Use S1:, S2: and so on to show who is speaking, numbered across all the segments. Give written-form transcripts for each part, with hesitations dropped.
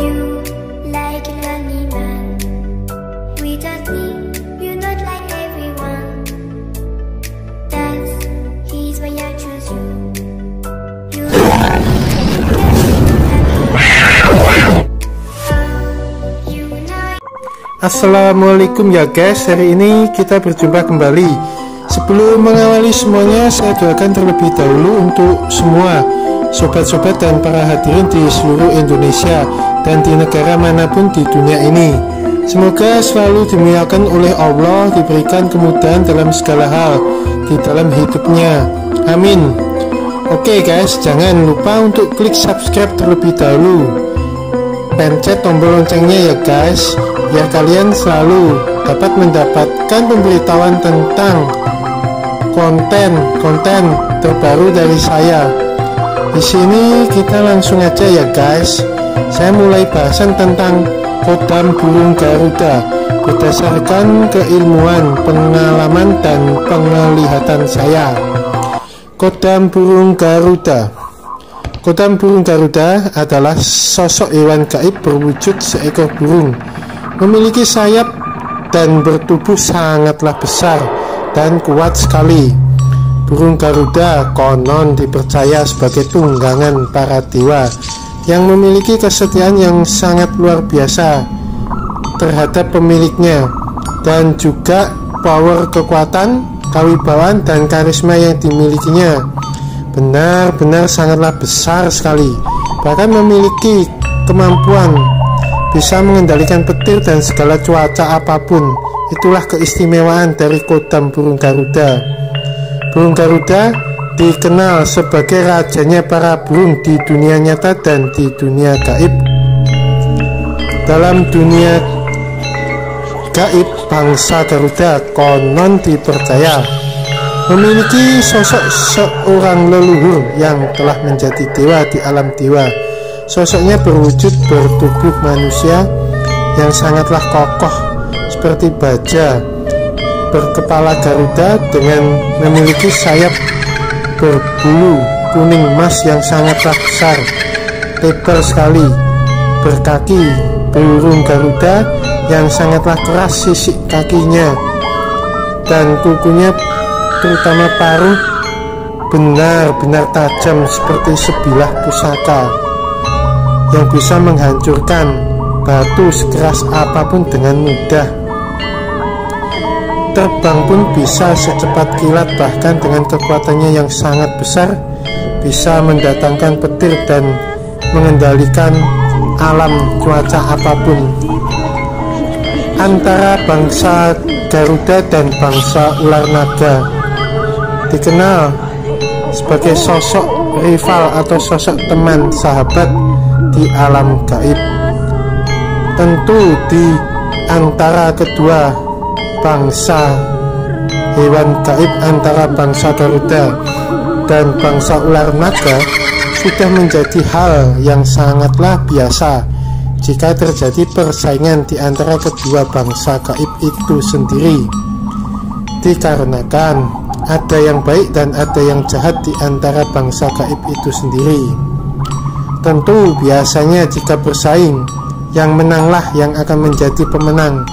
S1: You like a lonely man without me, you're not like everyone. That's he's why I choose you. You
S2: Assalamualaikum ya guys, hari ini kita berjumpa kembali. Sebelum mengawali semuanya, saya doakan terlebih dahulu untuk semua sobat-sobat dan para hadirin di seluruh Indonesia dan di negara manapun di dunia ini. Semoga selalu dimuliakan oleh Allah, diberikan kemudahan dalam segala hal di dalam hidupnya. Amin. Oke guys, jangan lupa untuk klik subscribe terlebih dahulu. Pencet tombol loncengnya ya guys, biar kalian selalu dapat mendapatkan pemberitahuan tentang konten terbaru dari saya. Di sini kita langsung aja ya guys. Saya mulai bahasan tentang kodam burung Garuda berdasarkan keilmuan, pengalaman dan penglihatan saya. Kodam burung Garuda. Kodam burung Garuda adalah sosok hewan gaib berwujud seekor burung, memiliki sayap dan bertubuh sangatlah besar dan kuat sekali. Burung Garuda konon dipercaya sebagai tunggangan para dewa yang memiliki kesetiaan yang sangat luar biasa terhadap pemiliknya, dan juga power kekuatan, kewibawaan dan karisma yang dimilikinya benar-benar sangatlah besar sekali, bahkan memiliki kemampuan bisa mengendalikan petir dan segala cuaca apapun. Itulah keistimewaan dari kodam burung Garuda. Burung Garuda dikenal sebagai rajanya para burung di dunia nyata dan di dunia gaib. Dalam dunia gaib, bangsa Garuda konon dipercaya memiliki sosok seorang leluhur yang telah menjadi dewa di alam dewa. Sosoknya berwujud bertubuh manusia yang sangatlah kokoh seperti baja, berkepala Garuda dengan memiliki sayap berbulu kuning emas yang sangatlah besar, lebar sekali. Berkaki burung Garuda yang sangatlah keras sisik kakinya, dan kukunya terutama paruh benar-benar tajam seperti sebilah pusaka yang bisa menghancurkan batu sekeras apapun dengan mudah. Terbang pun bisa secepat kilat, bahkan dengan kekuatannya yang sangat besar bisa mendatangkan petir dan mengendalikan alam cuaca apapun. Antara bangsa Garuda dan bangsa ular naga dikenal sebagai sosok rival atau sosok teman sahabat di alam gaib. Tentu di antara kedua bangsa hewan gaib, antara bangsa Garuda dan bangsa ular naga, sudah menjadi hal yang sangatlah biasa jika terjadi persaingan di antara kedua bangsa gaib itu sendiri, dikarenakan ada yang baik dan ada yang jahat di antara bangsa gaib itu sendiri. Tentu biasanya jika bersaing, yang menanglah yang akan menjadi pemenang,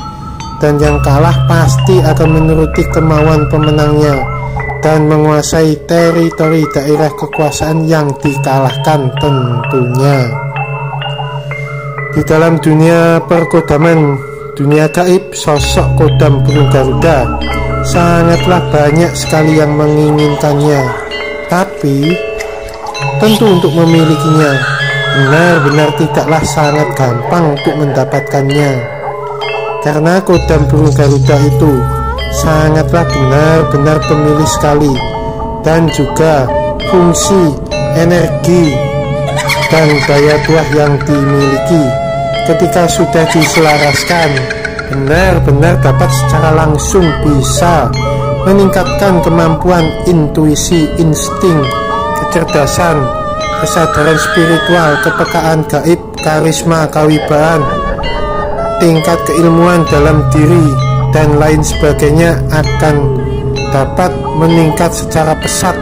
S2: dan yang kalah pasti akan menuruti kemauan pemenangnya dan menguasai teritori daerah kekuasaan yang dikalahkan tentunya. Di dalam dunia perkodaman, dunia gaib, sosok kodam burung Garuda sangatlah banyak sekali yang menginginkannya, tapi tentu untuk memilikinya benar-benar tidaklah sangat gampang untuk mendapatkannya, karena kodam burung Garuda itu sangatlah benar-benar pemilih sekali, dan juga fungsi, energi, dan daya buah yang dimiliki ketika sudah diselaraskan benar-benar dapat secara langsung bisa meningkatkan kemampuan intuisi, insting, kecerdasan, kesadaran spiritual, kepekaan gaib, karisma, kewibawaan, tingkat keilmuan dalam diri, dan lain sebagainya akan dapat meningkat secara pesat.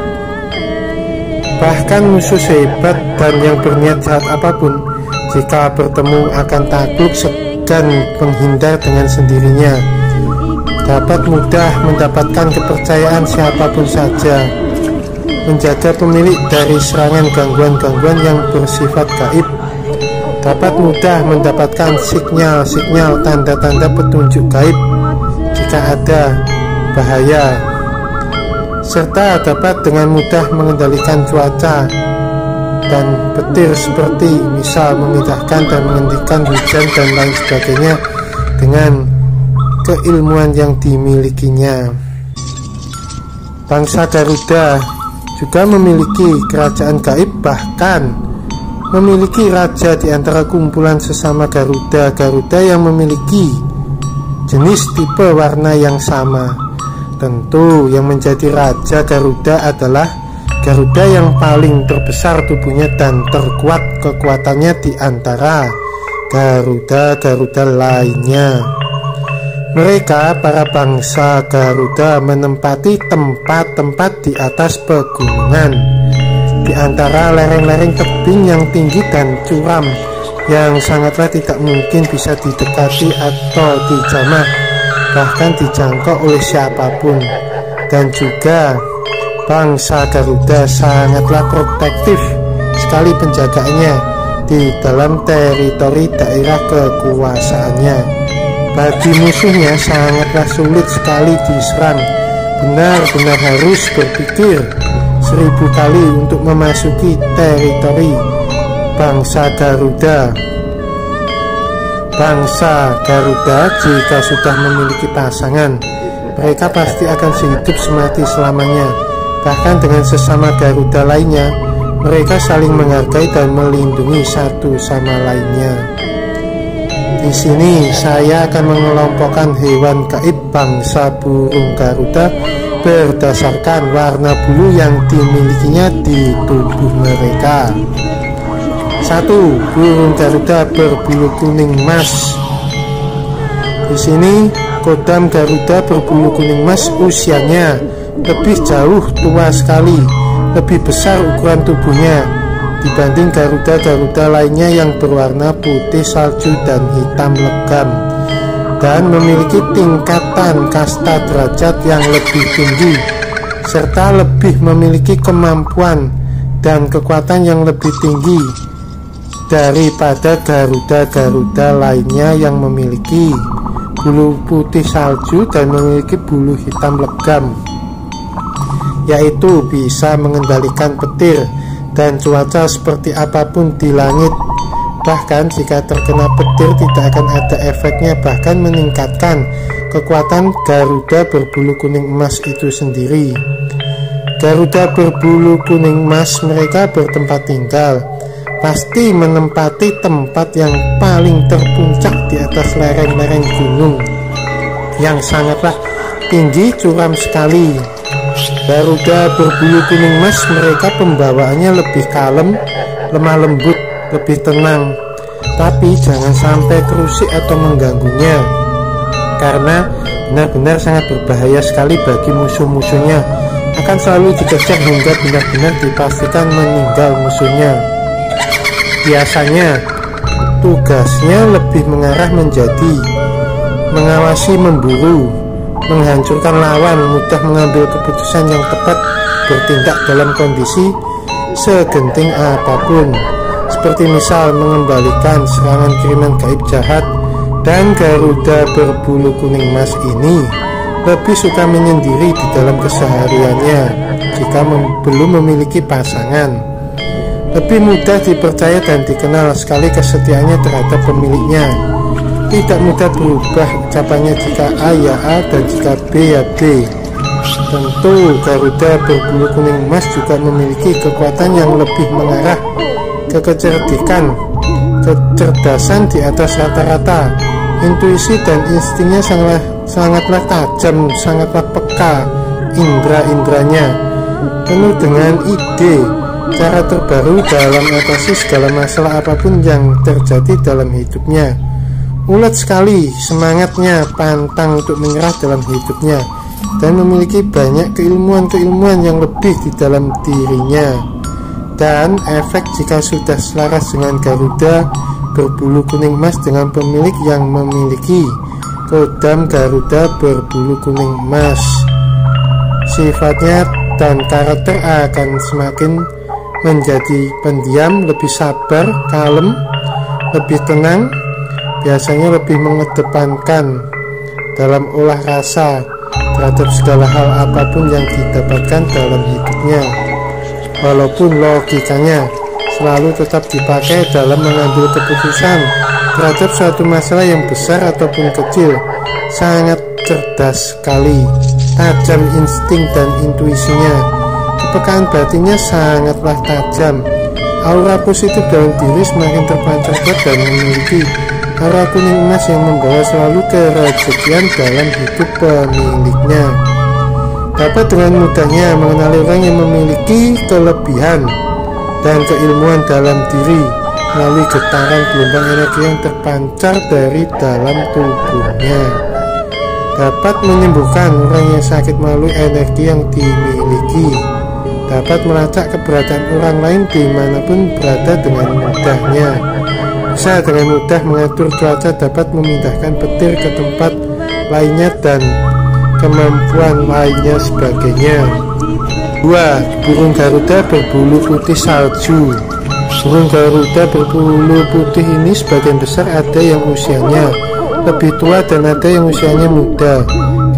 S2: Bahkan musuh sehebat dan yang berniat jahat apapun, Jika bertemu akan takluk segan menghindar dengan sendirinya. Dapat mudah mendapatkan kepercayaan siapapun saja. Menjaga pemilik dari serangan gangguan-gangguan yang bersifat gaib. Dapat mudah mendapatkan sinyal-sinyal tanda-tanda petunjuk gaib jika ada bahaya, serta dapat dengan mudah mengendalikan cuaca dan petir seperti misal memindahkan dan menghentikan hujan dan lain sebagainya dengan keilmuan yang dimilikinya. Bangsa Garuda juga memiliki kerajaan gaib, bahkan memiliki raja di antara kumpulan sesama Garuda yang memiliki jenis tipe warna yang sama. Tentu yang menjadi raja Garuda adalah Garuda yang paling terbesar tubuhnya dan terkuat kekuatannya di antara Garuda lainnya. Mereka, para bangsa Garuda, menempati tempat-tempat di atas pegunungan, di antara lereng-lereng tebing yang tinggi dan curam yang sangatlah tidak mungkin bisa didekati atau dijamah, bahkan dijangkau oleh siapapun. Dan juga bangsa Garuda sangatlah protektif sekali penjagaannya di dalam teritori daerah kekuasaannya. Bagi musuhnya sangatlah sulit sekali diserang. Benar-benar harus berpikir 1000 kali untuk memasuki teritori bangsa Garuda. Bangsa Garuda jika sudah memiliki pasangan, mereka pasti akan sehidup semati selamanya. Bahkan dengan sesama Garuda lainnya, mereka saling menghargai dan melindungi satu sama lainnya. Di sini saya akan mengelompokkan hewan gaib bangsa burung Garuda berdasarkan warna bulu yang dimilikinya di tubuh mereka. 1. Burung Garuda berbulu kuning emas. Di sini kodam Garuda berbulu kuning emas usianya lebih jauh tua sekali, lebih besar ukuran tubuhnya dibanding Garuda lainnya yang berwarna putih salju dan hitam legam, dan memiliki tingkatan kasta derajat yang lebih tinggi, serta lebih memiliki kemampuan dan kekuatan yang lebih tinggi daripada Garuda lainnya yang memiliki bulu putih salju dan memiliki bulu hitam legam, yaitu bisa mengendalikan petir dan cuaca seperti apapun di langit. Bahkan jika terkena petir tidak akan ada efeknya, bahkan meningkatkan kekuatan Garuda berbulu kuning emas itu sendiri. Garuda berbulu kuning emas mereka bertempat tinggal pasti menempati tempat yang paling terpuncak di atas lereng-lereng gunung yang sangatlah tinggi curam sekali. Garuda berbulu kuning emas mereka pembawaannya lebih kalem, lemah lembut, lebih tenang, tapi jangan sampai kerusik atau mengganggunya, karena benar-benar sangat berbahaya sekali bagi musuh-musuhnya. Akan selalu dikejar hingga benar-benar dipastikan meninggal musuhnya. Biasanya tugasnya lebih mengarah menjadi mengawasi, memburu, menghancurkan lawan, mudah mengambil keputusan yang tepat, bertindak dalam kondisi segenting apapun, seperti misal mengembalikan serangan kiriman gaib jahat. Dan Garuda berbulu kuning emas ini lebih suka menyendiri di dalam kesehariannya jika belum memiliki pasangan. Lebih mudah dipercaya dan dikenal sekali kesetiaannya terhadap pemiliknya. Tidak mudah berubah ucapannya, jika A ya A dan jika B ya B. Tentu Garuda berbulu kuning emas juga memiliki kekuatan yang lebih mengarah ke kecerdasan di atas rata-rata. Intuisi dan instingnya sangatlah tajam, sangatlah peka indera-inderanya, penuh dengan ide, cara terbaru dalam mengatasi segala masalah apapun yang terjadi dalam hidupnya. Ulet sekali semangatnya, pantang untuk menyerah dalam hidupnya, dan memiliki banyak keilmuan-keilmuan yang lebih di dalam dirinya. Dan efek jika sudah selaras dengan Garuda berbulu kuning emas dengan pemilik yang memiliki kodam Garuda berbulu kuning emas. Sifatnya dan karakter akan semakin menjadi pendiam, lebih sabar, kalem, lebih tenang, biasanya lebih mengedepankan dalam olah rasa terhadap segala hal apapun yang didapatkan dalam hidupnya, walaupun logikanya selalu tetap dipakai dalam mengambil keputusan terhadap suatu masalah yang besar ataupun kecil. Sangat cerdas sekali, tajam insting dan intuisinya, kepekaan batinnya sangatlah tajam. Aura positif dalam diri semakin terpancar dan memiliki aura kuning emas yang membawa selalu kerejekian dalam hidup pemiliknya. Dapat dengan mudahnya mengenali orang yang memiliki kelebihan dan keilmuan dalam diri melalui getaran gelombang energi yang terpancar dari dalam tubuhnya. Dapat menyembuhkan orang yang sakit melalui energi yang dimiliki. Dapat melacak keberadaan orang lain dimanapun berada dengan mudahnya. Bisa dengan mudah mengatur cuaca, dapat memindahkan petir ke tempat lainnya dan kemampuan lainnya sebagainya. 2. Burung Garuda berbulu putih salju. Burung Garuda berbulu putih ini sebagian besar ada yang usianya lebih tua dan ada yang usianya muda.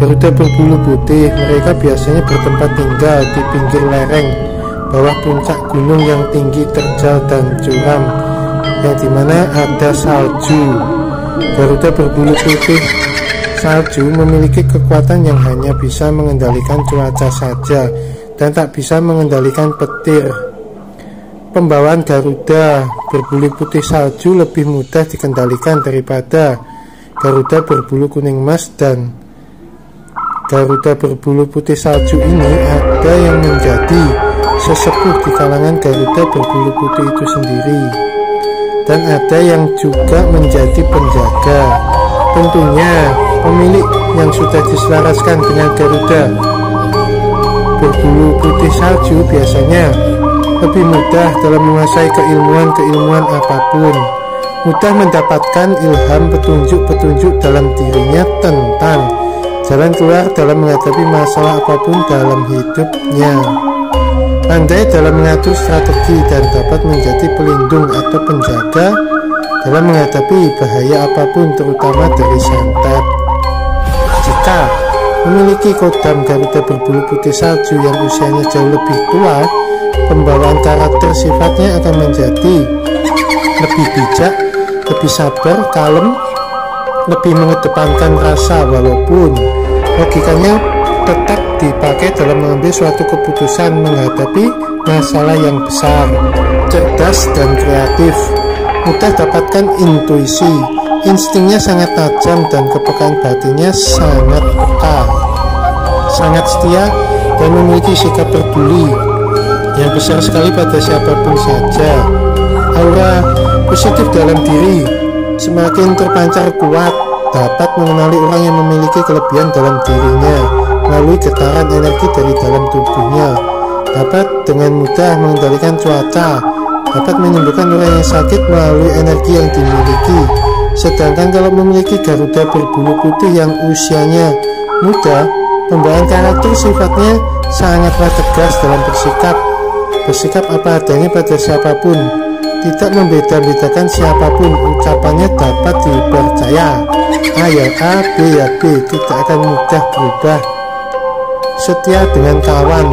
S2: Garuda berbulu putih, mereka biasanya bertempat tinggal di pinggir lereng bawah puncak gunung yang tinggi, terjal dan curam, yang dimana ada salju. Garuda berbulu putih salju memiliki kekuatan yang hanya bisa mengendalikan cuaca saja dan tak bisa mengendalikan petir. Pembawaan Garuda berbulu putih salju lebih mudah dikendalikan daripada Garuda berbulu kuning emas, dan Garuda berbulu putih salju ini ada yang menjadi sesepuh di kalangan Garuda berbulu putih itu sendiri, dan ada yang juga menjadi penjaga. Tentunya pemilik yang sudah diselaraskan dengan Garuda berbulu putih salju biasanya lebih mudah dalam menguasai keilmuan apapun, mudah mendapatkan ilham petunjuk dalam dirinya tentang jalan keluar dalam menghadapi masalah apapun dalam hidupnya, pandai dalam mengatur strategi dan dapat menjadi pelindung atau penjaga dalam menghadapi bahaya apapun, terutama dari santet. Jika memiliki kodam Garuda berbulu putih salju yang usianya jauh lebih tua, pembawaan karakter sifatnya akan menjadi lebih bijak, lebih sabar, kalem, lebih mengedepankan rasa, walaupun logikanya tetap dipakai dalam mengambil suatu keputusan menghadapi masalah yang besar. Cerdas dan kreatif, mudah dapatkan intuisi, instingnya sangat tajam dan kepekaan batinnya sangat peka. Sangat setia dan memiliki sikap peduli yang besar sekali pada siapapun saja. Aura positif dalam diri semakin terpancar kuat, dapat mengenali orang yang memiliki kelebihan dalam dirinya melalui getaran energi dari dalam tubuhnya, dapat dengan mudah mengendalikan cuaca, dapat menyembuhkan orang yang sakit melalui energi yang dimiliki. Sedangkan kalau memiliki Garuda berbulu putih yang usianya muda, pembawaan karakter sifatnya sangatlah tegas dalam bersikap apa adanya pada siapapun, tidak membeda-bedakan siapapun. Ucapannya dapat dipercaya, A ya A, B ya B, tidak akan mudah berubah. Setia dengan kawan,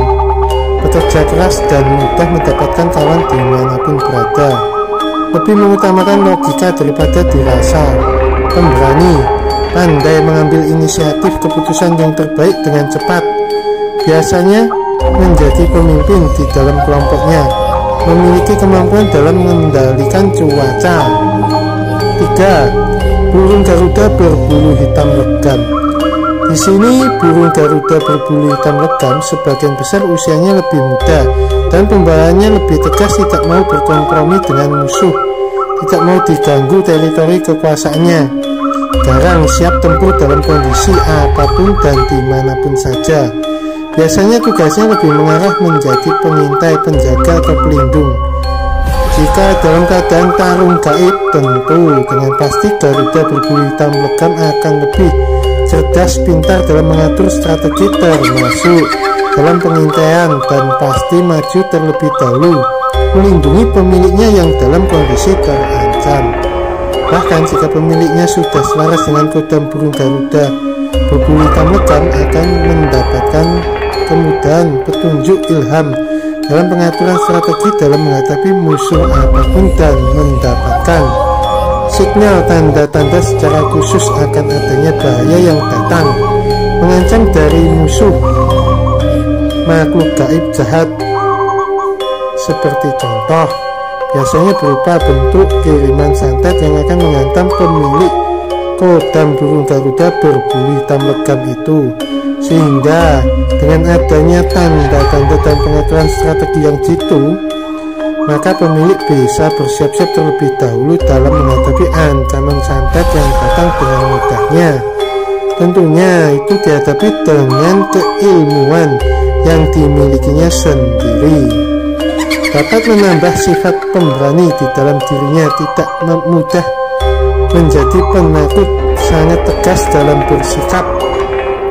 S2: bekerja keras dan mudah mendapatkan kawan dimanapun berada. Lebih mengutamakan logika daripada dirasa. Pemberani, pandai mengambil inisiatif keputusan yang terbaik dengan cepat. Biasanya menjadi pemimpin di dalam kelompoknya, memiliki kemampuan dalam mengendalikan cuaca. 3. Burung Garuda berbulu hitam legam. Di sini burung Garuda berbulu hitam legam sebagian besar usianya lebih muda dan pembawaannya lebih tegas, tidak mau berkompromi dengan musuh, tidak mau diganggu teritori kekuasaannya, garang siap tempur dalam kondisi apapun dan dimanapun saja. Biasanya tugasnya lebih mengarah menjadi pengintai, penjaga atau pelindung. Jika dalam keadaan tarung gaib, tentu dengan pasti Garuda berbulu hitam legam akan lebih cerdas, pintar dalam mengatur strategi, termasuk dalam pengintaian, dan pasti maju terlebih dahulu melindungi pemiliknya yang dalam kondisi terancam. Bahkan jika pemiliknya sudah selaras dengan kodam burung Garuda berbulu hitam legam, akan mendapatkan kemudahan, petunjuk, ilham dalam pengaturan strategi dalam menghadapi musuh apapun, dan mendapatkan sinyal tanda-tanda secara khusus akan adanya bahaya yang datang mengancam dari musuh makhluk gaib jahat. Seperti contoh, biasanya berupa bentuk kiriman santet yang akan menghantam pemilik kodam burung Garuda berbulu hitam legam itu, sehingga dengan adanya tanda-tanda dan pengaturan strategi yang jitu, maka pemilik bisa bersiap-siap terlebih dahulu dalam menghadapi ancaman santet yang datang dengan mudahnya. Tentunya itu dihadapi dengan keilmuan yang dimilikinya sendiri. Dapat menambah sifat pemberani di dalam dirinya, tidak mudah menjadi penakut, sangat tegas dalam bersikap.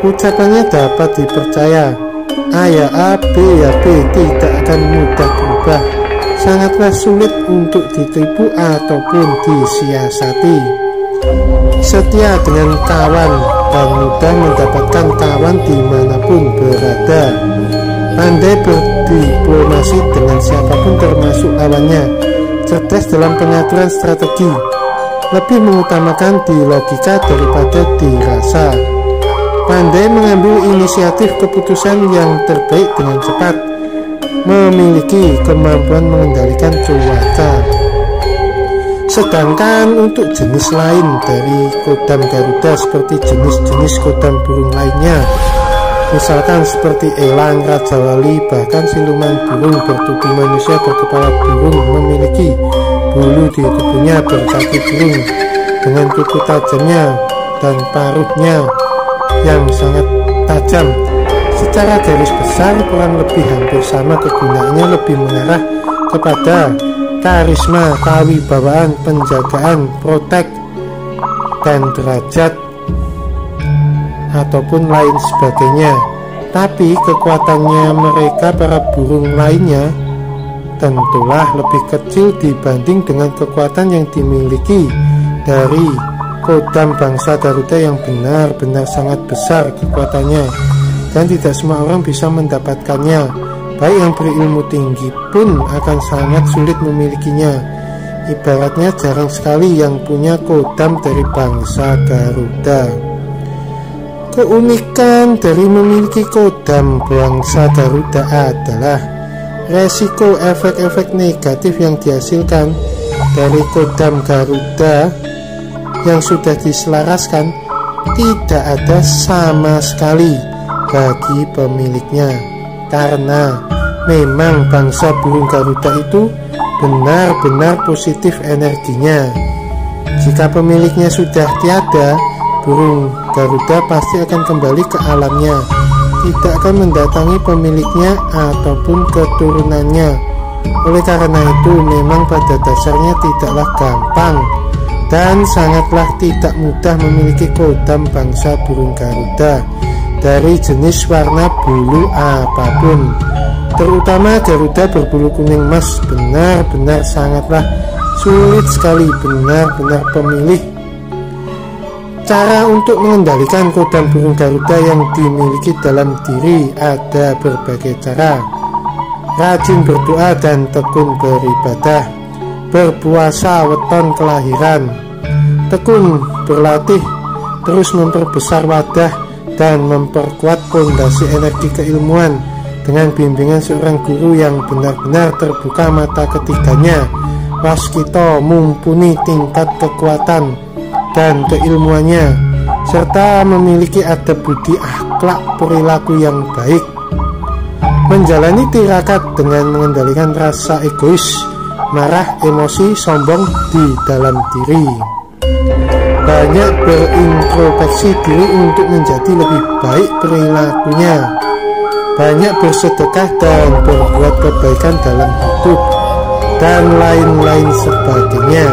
S2: Ucapannya dapat dipercaya, A ya A, B ya B, tidak akan mudah berubah. Sangatlah sulit untuk ditipu ataupun disiasati. Setia dengan kawan dan mudah mendapatkan kawan dimanapun berada. Pandai berdiplomasi dengan siapapun termasuk lawannya. Cerdas dalam pengaturan strategi, lebih mengutamakan di logika daripada dirasa. Pandai mengambil inisiatif keputusan yang terbaik dengan cepat. Memiliki kemampuan mengendalikan cuaca. Sedangkan untuk jenis lain dari kodam Garuda seperti jenis-jenis kodam burung lainnya, misalkan seperti elang, raja wali, bahkan siluman burung bertubuh manusia berkepala burung, memiliki bulu di tubuhnya berkaki burung dengan kuku tajamnya dan paruhnya yang sangat tajam. Secara garis besar kurang lebih hampir sama kegunaannya, lebih mengarah kepada karisma, kewibawaan, penjagaan, protek, dan derajat ataupun lain sebagainya. Tapi kekuatannya mereka para burung lainnya tentulah lebih kecil dibanding dengan kekuatan yang dimiliki dari kodam bangsa Garuda yang benar-benar sangat besar kekuatannya, dan tidak semua orang bisa mendapatkannya. Baik yang berilmu tinggi pun akan sangat sulit memilikinya. Ibaratnya jarang sekali yang punya kodam dari bangsa Garuda. Keunikan dari memiliki kodam bangsa Garuda adalah resiko efek-efek negatif yang dihasilkan dari kodam Garuda yang sudah diselaraskan tidak ada sama sekali bagi pemiliknya, karena memang bangsa burung Garuda itu benar-benar positif energinya. Jika pemiliknya sudah tiada, burung Garuda pasti akan kembali ke alamnya, tidak akan mendatangi pemiliknya ataupun keturunannya. Oleh karena itu, memang pada dasarnya tidaklah gampang dan sangatlah tidak mudah memiliki kodam bangsa burung Garuda dari jenis warna bulu apapun. Terutama Garuda berbulu kuning emas benar-benar sangatlah sulit sekali, benar-benar pemilih. Cara untuk mengendalikan kodam burung Garuda yang dimiliki dalam diri ada berbagai cara. Rajin berdoa dan tekun beribadah, berpuasa weton kelahiran, tekun berlatih, terus memperbesar wadah dan memperkuat fondasi energi keilmuan dengan bimbingan seorang guru yang benar-benar terbuka mata ketiganya, waskito mumpuni tingkat kekuatan dan keilmuannya, serta memiliki adab budi akhlak perilaku yang baik. Menjalani tirakat dengan mengendalikan rasa egois, marah, emosi, sombong di dalam diri. Banyak berintrospeksi diri untuk menjadi lebih baik perilakunya. Banyak bersedekah dan berbuat kebaikan dalam hidup. dan lain-lain sebagainya.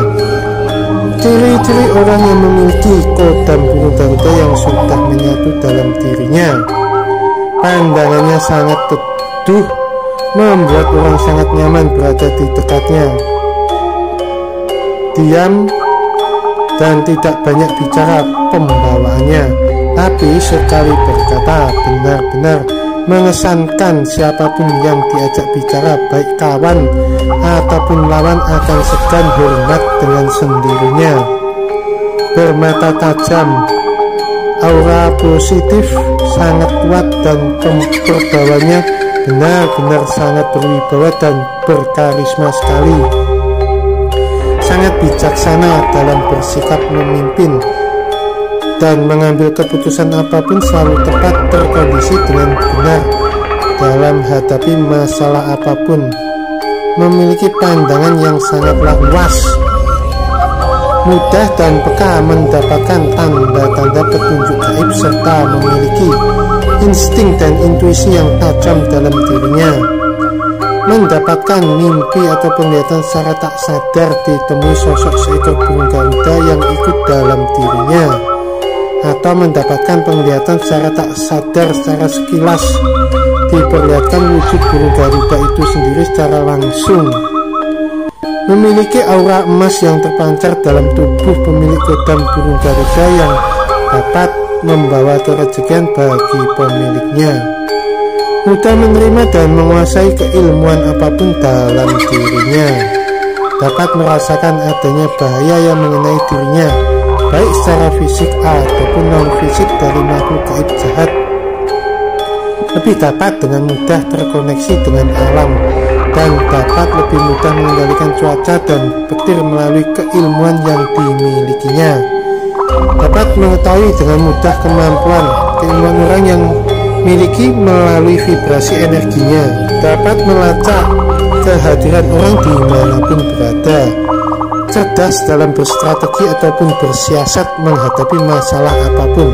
S2: Ciri-ciri orang yang memiliki kodam burung garuda yang sudah menyatu dalam dirinya: pandangannya sangat teduh, membuat orang sangat nyaman berada di dekatnya. Diam dan tidak banyak bicara pembawaannya, tapi sekali berkata benar-benar mengesankan. Siapapun yang diajak bicara, baik kawan ataupun lawan, akan segan hormat dengan sendirinya. Bermata tajam, aura positif sangat kuat, dan perbawanya benar-benar sangat berwibawa dan berkarisma sekali. Sangat bijaksana dalam bersikap memimpin dan mengambil keputusan apapun selalu tepat, terkondisi dengan benar dalam hadapi masalah apapun. Memiliki pandangan yang sangatlah luas, mudah dan peka mendapatkan tanda-tanda petunjuk gaib, serta memiliki insting dan intuisi yang tajam dalam dirinya. Mendapatkan mimpi atau penglihatan secara tak sadar ditemui sosok seekor burung garuda yang ikut dalam dirinya, atau mendapatkan penglihatan secara tak sadar secara sekilas diperlihatkan wujud burung garuda itu sendiri secara langsung. Memiliki aura emas yang terpancar dalam tubuh pemilik kodam burung garuda yang dapat membawa kerezekian bagi pemiliknya. Mudah menerima dan menguasai keilmuan apapun dalam dirinya. Dapat merasakan adanya bahaya yang mengenai dirinya, baik secara fisik ataupun non-fisik dari makhluk gaib jahat. Lebih dapat dengan mudah terkoneksi dengan alam, dan dapat lebih mudah mengendalikan cuaca dan petir melalui keilmuan yang dimilikinya. Dapat mengetahui dengan mudah keilmuan orang yang miliki melalui vibrasi energinya. Dapat melacak kehadiran orang dimanapun berada. Cerdas dalam berstrategi ataupun bersiasat menghadapi masalah apapun,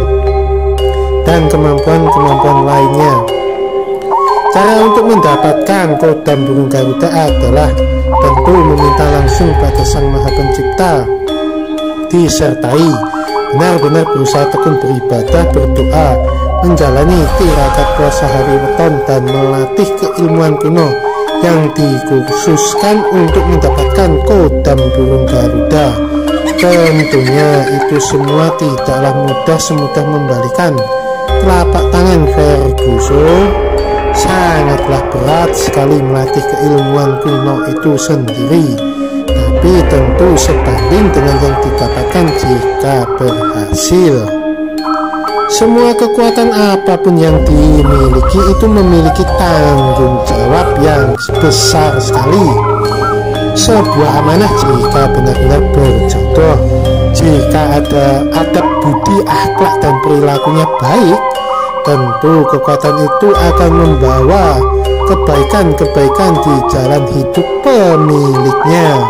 S2: dan kemampuan-kemampuan lainnya. Cara untuk mendapatkan kodam burung garuda adalah tentu meminta langsung pada Sang Maha Pencipta, disertai benar-benar berusaha tekun beribadah, berdoa, menjalani tirakat puasa hari weton, dan melatih keilmuan kuno yang dikhususkan untuk mendapatkan kodam burung garuda. Tentunya itu semua tidaklah mudah semudah membalikan telapak tangan Ferguson. Sangatlah berat sekali melatih keilmuan kuno itu sendiri, tapi tentu sebanding dengan yang didapatkan jika berhasil. Semua kekuatan apapun yang dimiliki itu memiliki tanggung jawab yang besar sekali. Sebuah amanah jika benar-benar berjodoh. Jika ada adab budi, akhlak, dan perilakunya baik, tentu kekuatan itu akan membawa kebaikan-kebaikan di jalan hidup pemiliknya.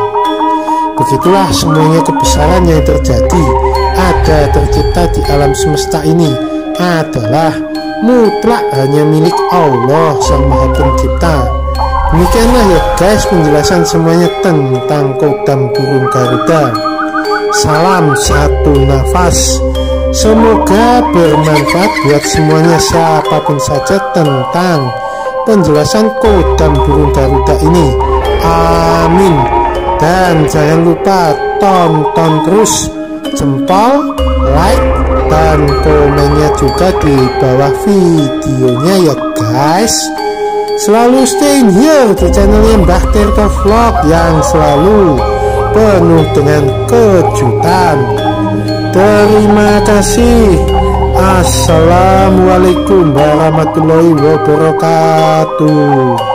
S2: Begitulah semuanya kebesaran yang terjadi, ada tercipta di alam semesta ini adalah mutlak hanya milik Allah Sang Maha Pencipta. Demikianlah ya guys penjelasan semuanya tentang kodam burung garuda. Salam satu nafas. Semoga bermanfaat buat semuanya, siapapun saja, tentang penjelasan kodam burung garuda ini. Amin. Dan jangan lupa tonton terus, jempol, like, dan komennya juga di bawah videonya ya guys. Selalu stay here di channelnya Mbah Tirto Vlog yang selalu penuh dengan kejutan. Terima kasih. Assalamualaikum warahmatullahi wabarakatuh.